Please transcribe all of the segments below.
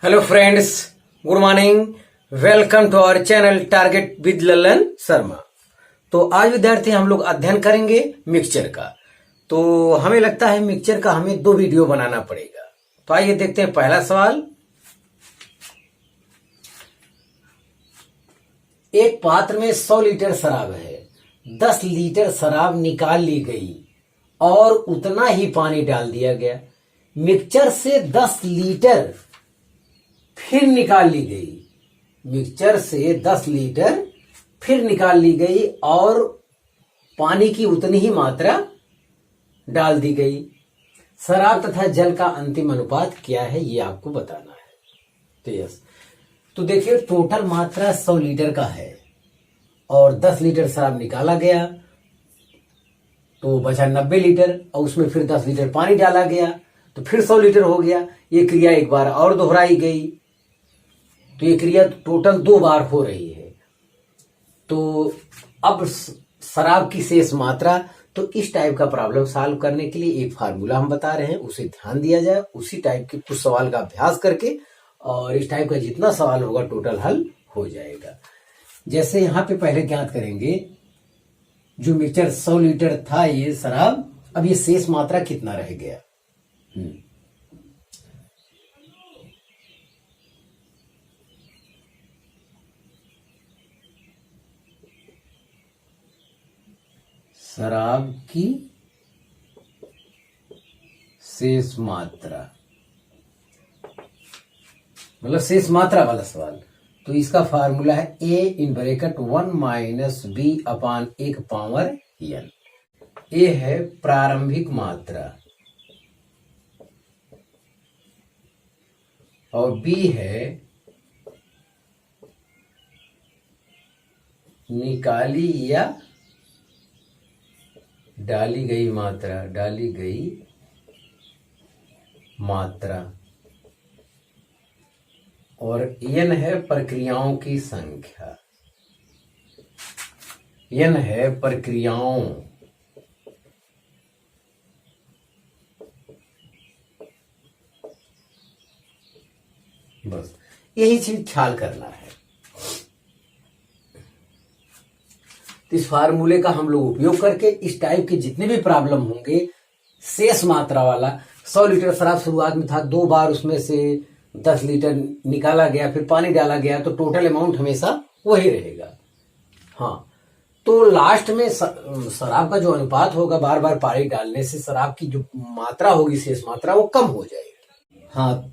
Hello friends, good morning. Welcome to our channel target with Lalan Sharma. तो आज विद्यार्थी हम लोग अध्ययन करेंगे मिक्सचर का। तो हमें लगता है मिक्सचर का हमें 2 वीडियो बनाना पड़ेगा। तो आइए देखते हैं पहला सवाल। एक पात्र में 100 लीटर शराब है, 10 लीटर शराब निकाल ली गई और उतना ही पानी डाल दिया गया। मिक्सचर से 10 लीटर फिर निकाल ली गई। मिक्सचर से 10 लीटर फिर निकाल ली गई और पानी की उतनी ही मात्रा डाल दी गई। शराब तथा जल का अंतिम अनुपात क्या है, ये आपको बताना है। तो यस, तो देखिए टोटल मात्रा 100 लीटर का है और 10 लीटर शराब निकाला गया तो बचा 90 लीटर और उसमें फिर 10 लीटर पानी डाला गया तो फिर 100 लीटर हो गया। ये क्रिया एक बार और दोहराई गई तो ये क्रिया टोटल 2 बार हो रही है। तो अब शराब की शेष मात्रा, तो इस टाइप का प्रॉब्लम सॉल्व करने के लिए एक फार्मूला हम बता रहे हैं, उसे ध्यान दिया जाए। उसी टाइप के कुछ सवाल का अभ्यास करके और इस टाइप का जितना सवाल होगा टोटल हल हो जाएगा। जैसे यहां पे पहले ज्ञात करेंगे जो मिक्सचर 100 लीटर था ये शराब, अब ये शेष मात्रा कितना रह गया। शराब की शेष मात्रा मतलब शेष मात्रा वाला सवाल। तो इसका फार्मूला है a in bracket 1 minus b upon 1 power n। a है प्रारंभिक मात्रा और b है निकाली या डाली गई मात्रा और n है प्रक्रियाओं की संख्या। n है प्रक्रियाओं, बस यही चीज ख्याल करना है। तो इस फार्मूले का हम लोग उपयोग करके इस टाइप के जितने भी प्रॉब्लम होंगे शेष मात्रा वाला, 100 लीटर शराब शुरुआत में था, 2 बार उसमें से 10 लीटर निकाला गया फिर पानी डाला गया तो टोटल अमाउंट हमेशा वही रहेगा। हाँ, तो लास्ट में शराब का जो अनुपात होगा बार बार पानी डालने से शराब की जो मात्रा होगी शेष मात्रा वो कम हो जाएगी। हाँ,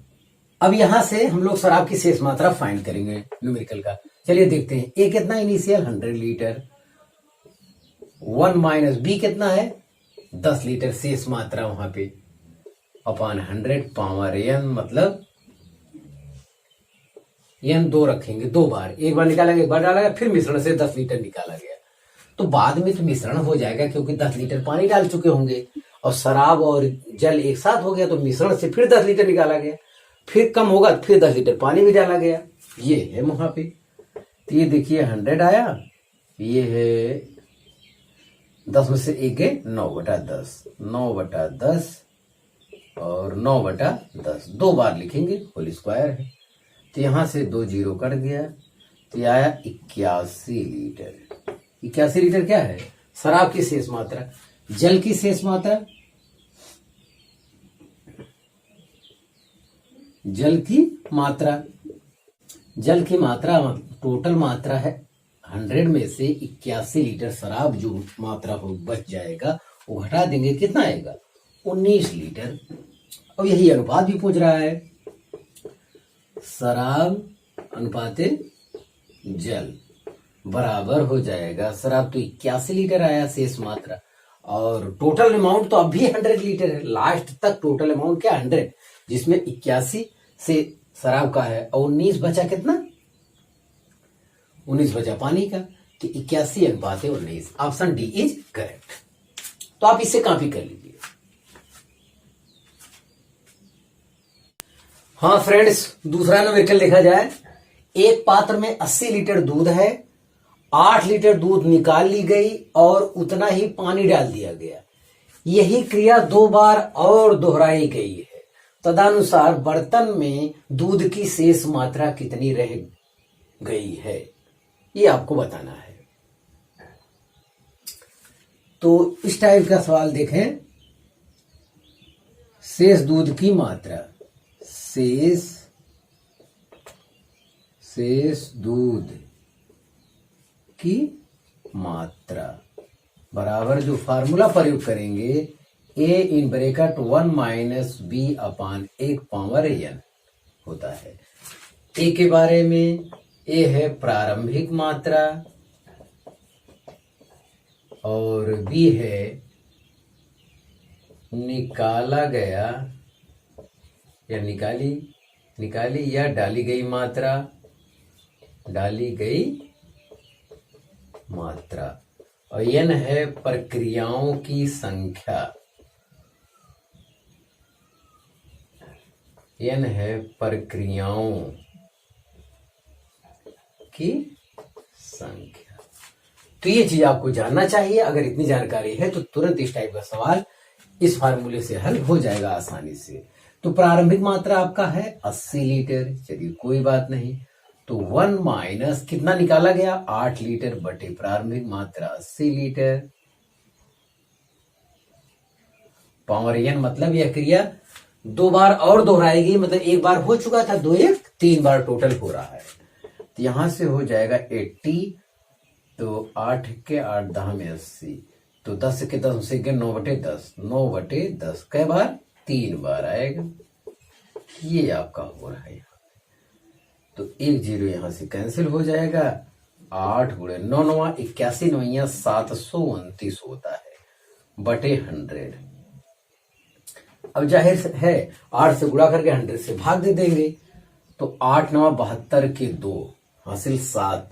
अब यहां से हम लोग शराब की शेष मात्रा फाइंड करेंगे न्यूमेरिकल का। चलिए देखते हैं। ए कितना इनिशियल 100 लीटर, 1 माइनस बी कितना है 10 लीटर शेष मात्रा वहां पे अपॉन 100 पावर n, मतलब n 2 रखेंगे, 2 बार, एक बार निकाला गया, एक बार डाला गया, फिर मिश्रण से 10 लीटर निकाला गया। तो बाद में तो मिश्रण हो जाएगा क्योंकि 10 लीटर पानी डाल चुके होंगे और शराब और जल एक साथ हो गया तो मिश्रण से फिर 10 लीटर निकाला गया, फिर कम होगा तो फिर 10 लीटर पानी भी डाला गया। ये है वहां पे। तो ये देखिए 100 आया, ये है 10 में से 1 है 9/10, 9/10 और 9/10, 2 बार लिखेंगे, होल स्क्वायर है। तो यहां से 2 जीरो कट गया तो ये आया 81 लीटर। 81 लीटर क्या है शराब की शेष मात्रा। जल की शेष मात्रा, जल की मात्रा टोटल मात्रा है 100 में से 81 लीटर शराब जो मात्रा हो बच जाएगा वो घटा देंगे, कितना आएगा 19 लीटर। और यही अनुपात भी पूछ रहा है, शराब अनुपाते जल बराबर हो जाएगा, शराब तो 81 लीटर आया शेष मात्रा और टोटल अमाउंट तो अभी 100 लीटर है। लास्ट तक टोटल अमाउंट क्या 100, जिसमें 81 से शराब का है और 19 बचा, कितना 19 बचा पानी का। तो 81 अनुपात 19, ऑप्शन डी इज करेक्ट। तो आप इसे कॉपी कर लीजिए। हाँ फ्रेंड्स, दूसरा न्यूमेरिकल देखा जाए। एक पात्र में 80 लीटर दूध है, 8 लीटर दूध निकाल ली गई और उतना ही पानी डाल दिया गया। यही क्रिया 2 बार और दोहराई गई है। तदनुसार बर्तन में दूध की शेष मात्रा कितनी रह गई है, ये आपको बताना है। तो इस टाइप का सवाल देखें, शेष दूध की मात्रा, शेष दूध की मात्रा बराबर जो फार्मूला प्रयोग करेंगे a in bracket 1 minus B upon 1 power n होता है। a के बारे में, a है प्रारंभिक मात्रा और b है निकाला गया या निकाली या डाली गई मात्रा, और n है प्रक्रियाओं की संख्या, n है प्रक्रियाओं की संख्या। तो ये चीज आपको जानना चाहिए। अगर इतनी जानकारी है तो तुरंत इस टाइप का सवाल इस फार्मूले से हल हो जाएगा आसानी से। तो प्रारंभिक मात्रा आपका है 80 लीटर, चलिए कोई बात नहीं। तो 1 माइनस कितना निकाला गया, 8 लीटर बटे प्रारंभिक मात्रा 80 लीटर, पावर n, मतलब यह क्रिया 2 बार और दोहराएगी, मतलब एक बार हो चुका था, 2 1 3 बार टोटल हो रहा है। तो यहां से हो जाएगा 80, तो 8 के 8 10 में 80, तो 10 के 10 से 9 बटे 10, 9 बटे 10 कई बार, 3 बार आएगा। ये आपका हो रहा है। तो 1 0 यहां से कैंसिल हो जाएगा, 8 गुणे 9 9 81 9 729 होता है बटे 100। अब जाहिर है 8 से गुणा करके 100 से भाग दे देंगे, तो 8 9 72 के 2 हासिल 7,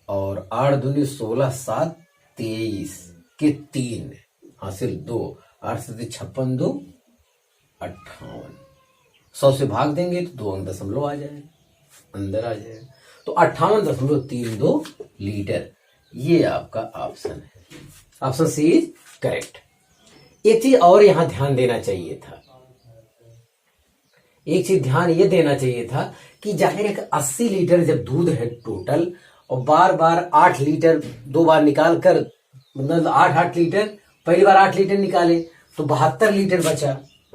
और 8 दूनी 16 7 23 के 3 हासिल 2, 8 से 56 2 58, 100 से भाग देंगे तो 2 अंक दशमलव आ जाएगा, अंदर आ जाएगा। तो 58.32 लीटर, ये आपका ऑप्शन है। Option C is correct. एक चीज और यहां ध्यान देना चाहिए था, एक चीज ध्यान ये देना चाहिए था कि जाहिर है 80 लीटर जब दूध है टोटल, और बार बार 8 लीटर 2 बार निकाल कर, मतलब 8 लीटर, पहली बार 8 लीटर निकाले तो 72 लीटर बचा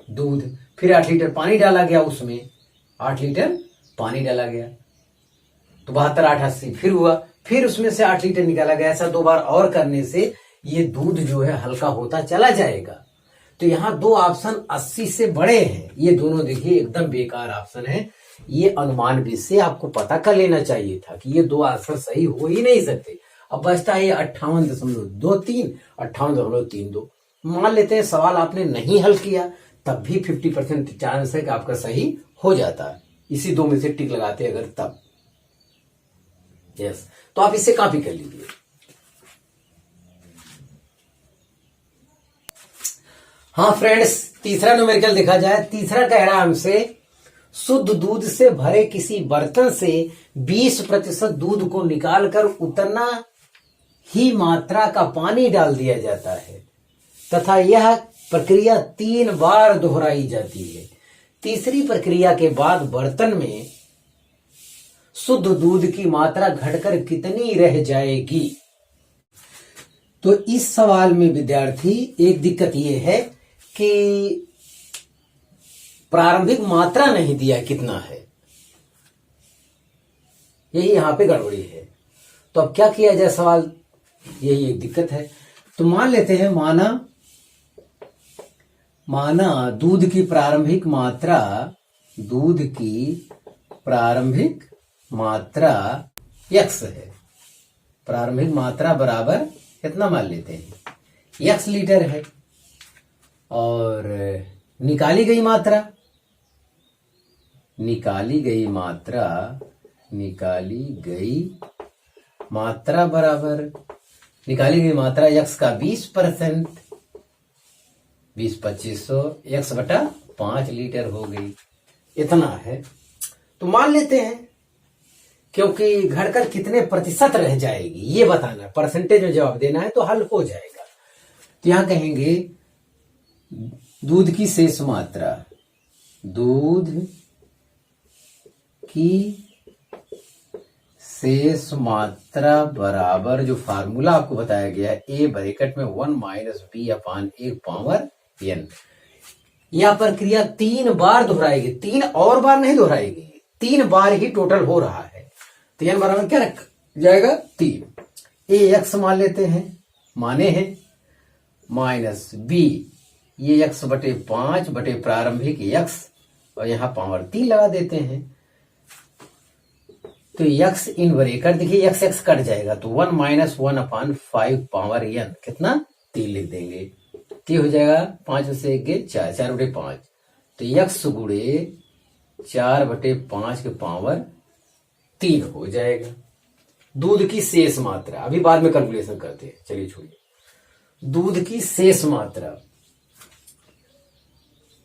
दूध, फिर 8 लीटर पानी डाला गया, उसमें 8 लीटर पानी डाला गया, तो 72 8 80 फिर हुआ, फिर उसमें से 8 लीटर निकाला गया। ऐसा 2 बार और करने से ये दूध जो है हल्का होता चला जाएगा। तो यहाँ 2 ऑप्शन 80 से बड़े हैं, ये दोनों देखिए एकदम बेकार ऑप्शन है। ये अनुमान भी से आपको पता कर लेना चाहिए था कि ये 2 आंसर सही हो ही नहीं सकते। अब बचता है 58.23 58.32। मान लेते हैं सवाल आपने नहीं हल किया, तब भी 50% चांस है कि आपका सही हो जाता है, इसी 2 में से टिक लगाते अगर तब। यस, तो आप इसे कॉपी कर लीजिए। हाँ फ्रेंड्स, तीसरा न्यूमेरिकल देखा जाए। तीसरा कह रहा है हमसे, शुद्ध दूध से भरे किसी बर्तन से 20% दूध को निकालकर उतना ही मात्रा का पानी डाल दिया जाता है तथा यह प्रक्रिया 3 बार दोहराई जाती है। तीसरी प्रक्रिया के बाद बर्तन में शुद्ध दूध की मात्रा घटकर कितनी रह जाएगी। तो इस सवाल में विद्यार्थी एक दिक्कत यह है कि प्रारंभिक मात्रा नहीं दिया कितना है, यही यहां पे गड़बड़ी है। तो अब क्या किया जाए, सवाल यही एक दिक्कत है। तो मान लेते हैं, माना दूध की प्रारंभिक मात्रा x है। प्रारंभिक मात्रा बराबर कितना मान लेते हैं, x लीटर है, और निकाली गई मात्रा बराबर निकाली गई मात्रा x का 20%, 20 2500 x बटा 5 लीटर हो गई, इतना है। तो मान लेते हैं, क्योंकि घटकर कितने प्रतिशत रह जाएगी ये बताना, परसेंटेज में जवाब देना है तो हल हो जाएगा। तो यहां कहेंगे दूध की शेष मात्रा दूध की शेष मात्रा बराबर, जो फार्मूला आपको बताया गया है, ए ब्रैकेट में 1 minus B upon 1 power N. यह प्रक्रिया 3 बार दोहराएगी, 3 और बार नहीं दोहराएगी, 3 बार ही टोटल हो रहा है। तो एन बराबर क्या रख जाएगा 3। ए एक्स मान लेते हैं, माने हैं, माइनस बी ये एक्स बटे 5 बटे प्रारंभिक एक्स, और यहां पावर 3 लगा देते हैं। तो एक्स इन ब्रैकेट, देखिए एक्स एक्स कट जाएगा, तो 1 माइनस 1 अपान 5 पावर एन, कितना 3 लिख देंगे। क्या हो जाएगा, 5 से 1 गए 4, 4 बटे 5, तो एक्स गुड़े 4 बटे 5 के पावर 3 हो जाएगा। दूध की शेष मात्रा अभी बाद में कैलकुलेशन करते हैं, चलिए छोड़िए। दूध की शेष मात्रा,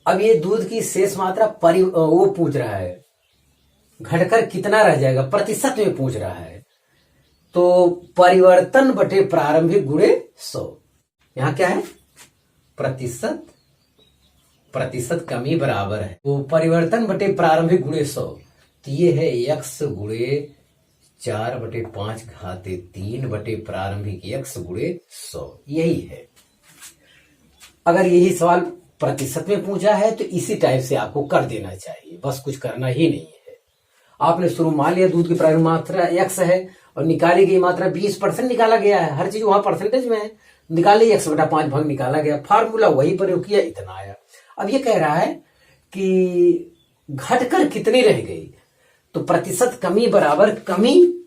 अब ये दूध की शेष मात्रा वो पूछ रहा है घटकर कितना रह जाएगा, प्रतिशत में पूछ रहा है। तो परिवर्तन बटे प्रारंभिक गुणे 100, यहां क्या है प्रतिशत, प्रतिशत कमी बराबर है, तो परिवर्तन बटे प्रारंभिक गुणे 100, तो ये है x गुणे 4 बटे 5 घाते 3 बटे प्रारंभिक x गुणे 100, यही है। अगर यही सवाल प्रतिशत में पूछा है तो इसी टाइप से आपको कर देना चाहिए, बस कुछ करना ही नहीं है। आपने शुरू मान लिया दूध की प्रारंभिक मात्रा x है और निकाली गई मात्रा 20% निकाला गया है, हर चीज वहां परसेंटेज में है, निकाली x बटा 5 भाग निकाला गया, फार्मूला वही प्रयोग किया, इतना आया। अब ये कह रहा है कि घटकर कितनी रह गई, तो प्रतिशत कमी बराबर कमी,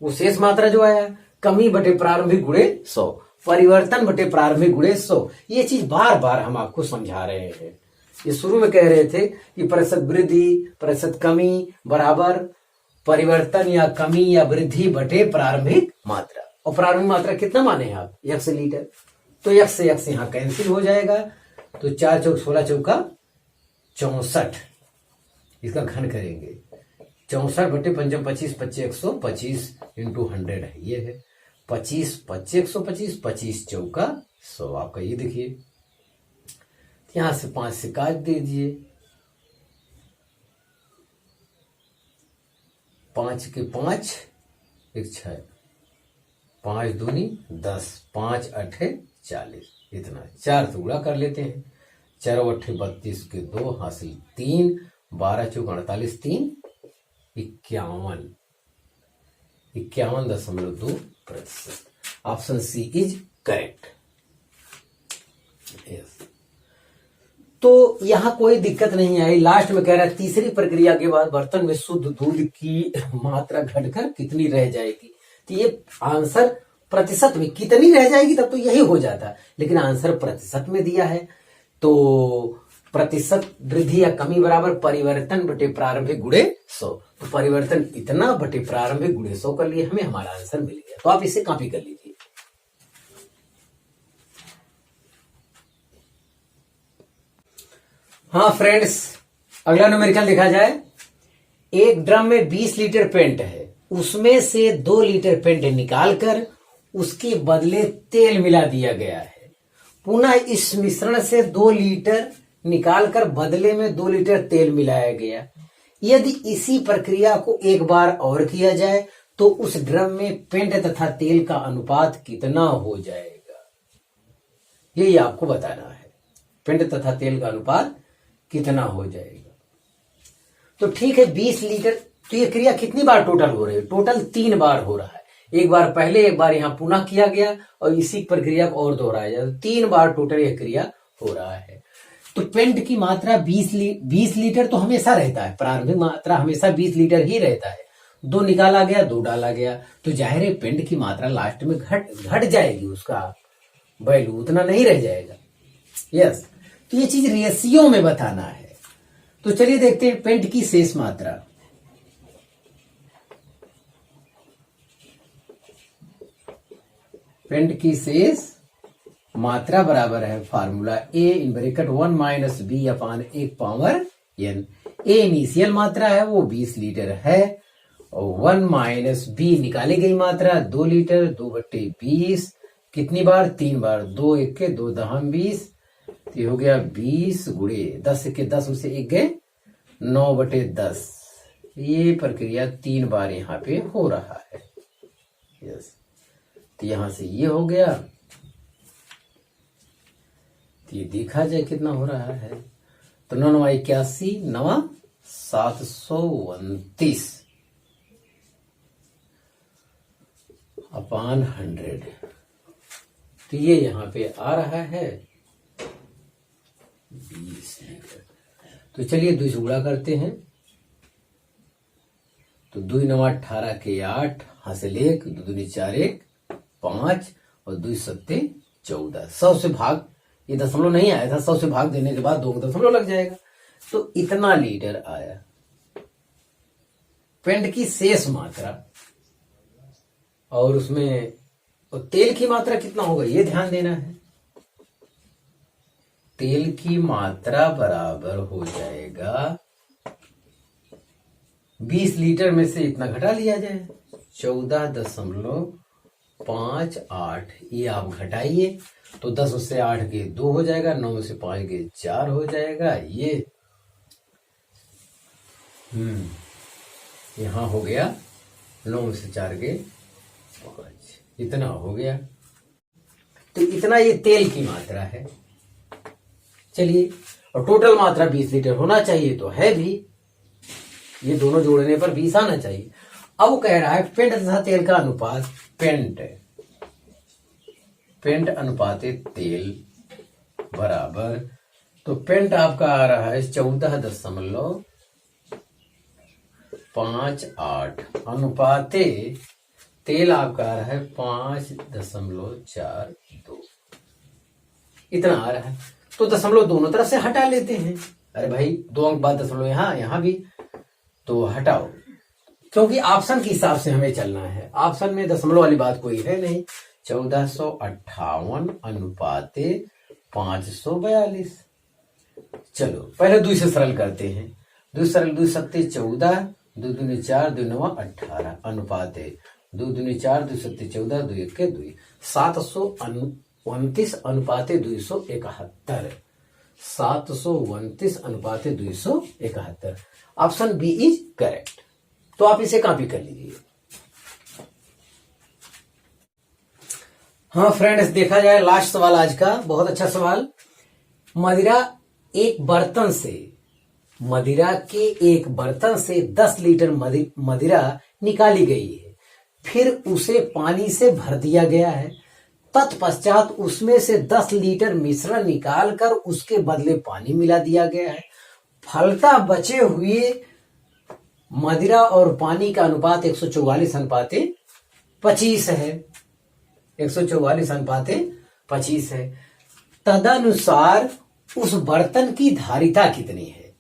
वो शेष मात्रा जो आया, कमी बटे प्रारंभिक गुणे 100, परिवर्तन बटे प्रारंभिक गुणे 100। ये चीज बार बार हम आपको समझा रहे हैं। ये शुरू में कह रहे थे कि प्रतिशत वृद्धि प्रतिशत कमी बराबर परिवर्तन या कमी या वृद्धि बटे प्रारंभिक मात्रा, और प्रारंभिक मात्रा कितना माने हैं आप, 1 लीटर, तो 1 से 1 यहां कैंसिल हो जाएगा, तो 4 चौक 16 चौका 64, इसका घन करेंगे 64 बटे 5 25 25 125 इंटू 100 है, ये है 25 25 125 25 चौका 100, आपका ये देखिए, यहां से 5 से काट दे दिए, 5 के 5 1 6, 5 दूनी 10, 5 8 40, इतना 4 टुकड़ा कर लेते हैं, 4 8 32 के 2 हासिल 3, 12 चौक 48, 3 51.2%। Option C is correct. तो यहां कोई दिक्कत नहीं आई। लास्ट में कह रहा है तीसरी प्रक्रिया के बाद बर्तन में शुद्ध दूध की मात्रा घटकर कितनी रह जाएगी, तो ये आंसर प्रतिशत में कितनी रह जाएगी तब तो यही हो जाता, लेकिन आंसर प्रतिशत में दिया है, तो प्रतिशत वृद्धि या कमी बराबर परिवर्तन बटे प्रारंभिक गुणे 100, तो परिवर्तन इतना बटे प्रारंभिक गुणे 100 कर लिए, हमें हमारा आंसर मिल गया। तो आप इसे कॉपी कर लीजिए। हाँ फ्रेंड्स, अगला न्यूमेरिकल देखा जाए। एक ड्रम में 20 लीटर पेंट है, उसमें से 2 लीटर पेंट निकालकर उसके बदले तेल मिला दिया गया है। पुनः इस मिश्रण से 2 लीटर निकालकर बदले में 2 लीटर तेल मिलाया गया। यदि इसी प्रक्रिया को एक बार और किया जाए तो उस ड्रम में पेंट तथा तेल का अनुपात कितना हो जाएगा, यही आपको बताना है। पेंट तथा तेल का अनुपात कितना हो जाएगा। तो ठीक है, 20 लीटर, तो ये क्रिया कितनी बार टोटल हो रही है, टोटल 3 बार हो रहा है। एक बार पहले, एक बार यहां पुनः किया गया और इसी प्रक्रिया को और दोहराया जाए, 3 बार टोटल यह क्रिया हो रहा है। तो पेंट की मात्रा 20 लीटर तो हमेशा रहता है, प्रारंभिक मात्रा हमेशा 20 लीटर ही रहता है। 2 निकाला गया, 2 डाला गया, तो जाहिर है पेंट की मात्रा लास्ट में घट जाएगी, उसका वैल्यू उतना नहीं रह जाएगा। यस, तो ये चीज रेशियो में बताना है। तो चलिए देखते हैं पेंट की शेष मात्रा। पेंट की शेष मात्रा बराबर है formula A in bracket 1 minus B upon 1 power N. A initial मात्रा है वो 20 लीटर है, और 1 माइनस बी निकाली गई मात्रा 2 लीटर, 2/20 कितनी बार, 3 बार, 2 1 के 2 दहम 20, तो हो गया 20 गुणे 10 के 10 उसे 1 गए 9/10। ये प्रक्रिया 3 बार यहाँ पे हो रहा है। यस, तो यहां से ये हो गया, तो ये देखा जाए कितना हो रहा है। तो 9×81, 9 729 अपॉन 100। तो ये यहां पे आ रहा है 20 लीटर। तो चलिए 2 से गुणा करते हैं। तो 2 9 18 के 8, हासिल 1, 2 दूनी 4 1 5 और 2 7 14। 100 से भाग, ये दशमलव नहीं आया था, 100 से भाग देने के बाद 2 दशमलव लग जाएगा। तो इतना लीटर आया। पेंट की शेष मात्रा और उसमें तेल की मात्रा कितना होगा ये ध्यान देना है। तेल की मात्रा बराबर हो जाएगा 20 लीटर में से इतना घटा लिया जाए, 14.58। ये आप घटाइए तो 10 में से 8 के 2 हो जाएगा, 9 में से 5 के 4 हो जाएगा। ये यहां हो गया 9 में से 4 के 5, इतना हो गया। तो इतना ये तेल की मात्रा है। चलिए, और टोटल मात्रा 20 लीटर होना चाहिए, तो है भी, ये दोनों जोड़ने पर 20 आना चाहिए। अब वो कह रहा है पेंट तथा तेल का अनुपात, पेंट अनुपाते तेल बराबर, तो पेंट आपका आ रहा है 14.58 अनुपाते तेल आपका आ रहा है 5.42, इतना आ रहा है। तो दशमलव दोनों तरफ से हटा लेते हैं। अरे भाई 2 अंक बाद दशमलव यहां भी, तो हटाओ, क्योंकि ऑप्शन के हिसाब से हमें चलना है। ऑप्शन में दशमलव वाली बात कोई है नहीं। 1458 अनुपाते 542। चलो पहले 2 से सरल करते हैं। 2 सरल, 2 सत्ते 14, 2 दूनी 4, 2 9 18 अनुपाते 2 दूनी 4, 2 सत्ते 14, 2 1 2, 729 अनुपाते 271। 729 अनुपाते 271। Option B is correct. तो आप इसे कॉपी कर लीजिए। हाँ फ्रेंड्स, देखा जाए लास्ट सवाल आज का, बहुत अच्छा सवाल। मदिरा के एक बर्तन से 10 लीटर मदिरा निकाली गई है, फिर उसे पानी से भर दिया गया है। तत्पश्चात उसमें से 10 लीटर मिश्रण निकालकर उसके बदले पानी मिला दिया गया है। फलता बचे हुए मदिरा और पानी का अनुपात 144 अनुपाते 25 है। 144 अनुपाते 25 है। तदनुसार उस बर्तन की धारिता कितनी है?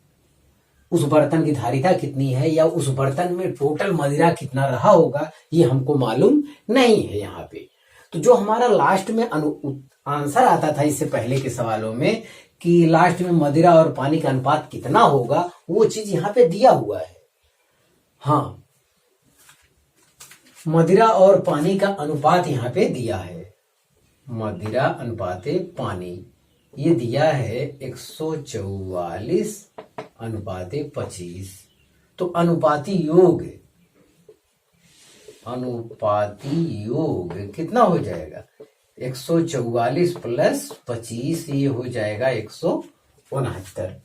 उस बर्तन की धारिता कितनी है या उस बर्तन में टोटल मदिरा कितना रहा होगा, ये हमको मालूम नहीं है यहाँ पे। तो जो हमारा लास्ट में आंसर आता था इससे पहले के सवालों में कि लास्ट में मदिरा और पानी का अनुपात कितना होगा, वो चीज यहाँ पे दिया हुआ है। हाँ, मदिरा और पानी का अनुपात यहाँ पे दिया है। मदिरा अनुपाते पानी ये दिया है 144 अनुपाते 25। तो अनुपाती योग कितना हो जाएगा? 144 प्लस 25, ये हो जाएगा 169।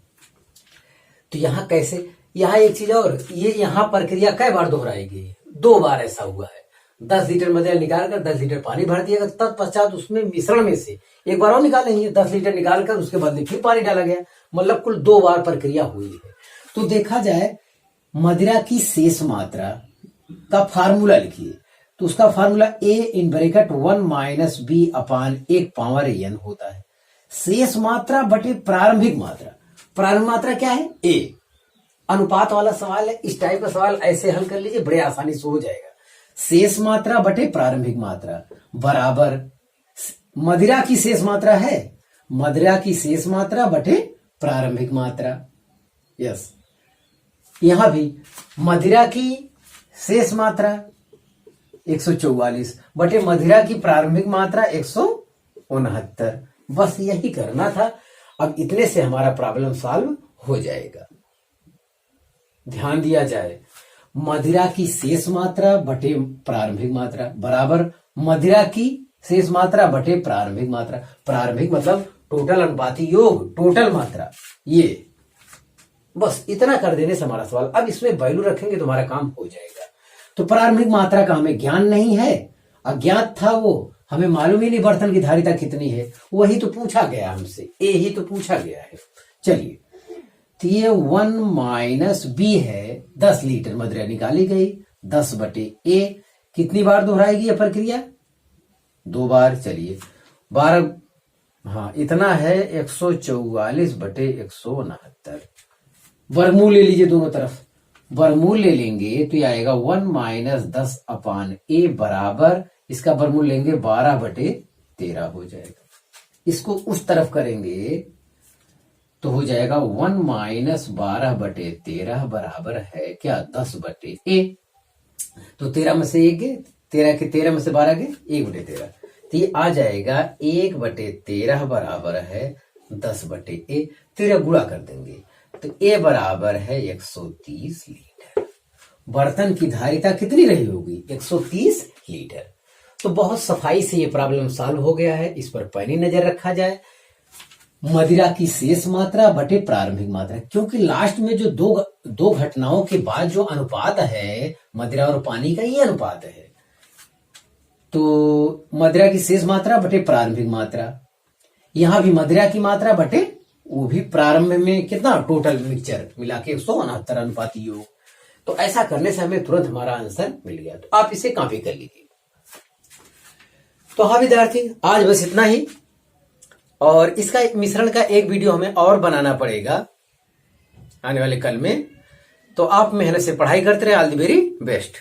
तो यहाँ कैसे, यहाँ एक चीज और, ये यहाँ प्रक्रिया कई बार दोहराएगी? 2 बार ऐसा हुआ है। 10 लीटर मदिरा निकालकर 10 लीटर पानी भर दिया, तत्पश्चात उसमें मिश्रण में से एक बार और निकालेंगे, 10 लीटर निकालकर उसके बदले फिर पानी डाला गया। मतलब कुल 2 बार प्रक्रिया हुई है। तो देखा जाए मदिरा की शेष मात्रा का फार्मूला लिखिए। तो उसका formula A in bracket 1 - B upon 1 power n होता है। शेष मात्रा बटे प्रारंभिक मात्रा। प्रारंभिक मात्रा क्या है? A। अनुपात वाला सवाल है, इस टाइप का सवाल ऐसे हल कर लीजिए, बड़े आसानी से हो जाएगा। शेष मात्रा बटे प्रारंभिक मात्रा बराबर मदिरा की शेष मात्रा है, मदिरा की शेष मात्रा बटे प्रारंभिक मात्रा। यस, यहां भी मदिरा की शेष मात्रा 144 बटे मदिरा की प्रारंभिक मात्रा 169। बस यही करना था। अब इतने से हमारा प्रॉब्लम सॉल्व हो जाएगा। ध्यान दिया जाए, मदिरा की शेष मात्रा बटे प्रारंभिक मात्रा बराबर मदिरा की शेष मात्रा बटे प्रारंभिक मात्रा। प्रारंभिक मतलब टोटल अनुपाती योग, टोटल मात्रा। ये बस इतना कर देने से हमारा सवाल। अब इसमें वैल्यू रखेंगे तो हमारा काम हो जाएगा। तो प्रारंभिक मात्रा का हमें ज्ञान नहीं है, अज्ञात था वो, हमें मालूम ही नहीं बर्तन की धारिता कितनी है, वही तो पूछा गया हमसे, ए ही तो पूछा गया है। चलिए, तो ये 1 माइनस बी है, 10 लीटर मदिरा निकाली गई, 10 बटे ए। कितनी बार दोहराएगी यह प्रक्रिया? 2 बार। चलिए 12, हाँ इतना है 144 बटे 169। वर्गमूल ले लीजिए दोनों तरफ, वर्गमूल ले लेंगे तो ये आएगा 1 माइनस 10 अपान ए बराबर, इसका वर्गमूल लेंगे 12 बटे 13 हो जाएगा। इसको उस तरफ करेंगे तो हो जाएगा 1 माइनस 12 बटे 13 बराबर है क्या? 10 बटे ए। तो 13 में से 1 गए, 13 में से 12 गए, 1 बटे 13। तो ये आ जाएगा 1 बटे 13 बराबर है 10 बटे ए। 13 गुणा कर देंगे तो ए बराबर है 130 लीटर। बर्तन की धारिता कितनी रही होगी? 130 लीटर। तो बहुत सफाई से ये प्रॉब्लम सॉल्व हो गया है। इस पर पैनी नजर रखा जाए, मदिरा की शेष मात्रा बटे प्रारंभिक मात्रा, क्योंकि लास्ट में जो दो घटनाओं के बाद जो अनुपात है मदिरा और पानी का, ये अनुपात है। तो मदिरा की शेष मात्रा बटे प्रारंभिक मात्रा, यहां भी मदिरा की मात्रा बटे वो भी प्रारंभ में कितना, टोटल मिक्सचर मिला के 169 अनुपाती योग। तो ऐसा करने से हमें तुरंत हमारा आंसर मिल गया। तो आप इसे कॉपी कर लीजिए। तो हाँ विद्यार्थी, आज बस इतना ही, और इसका मिश्रण का एक वीडियो हमें और बनाना पड़ेगा आने वाले कल में। तो आप मेहनत से पढ़ाई करते रहे। All the very best.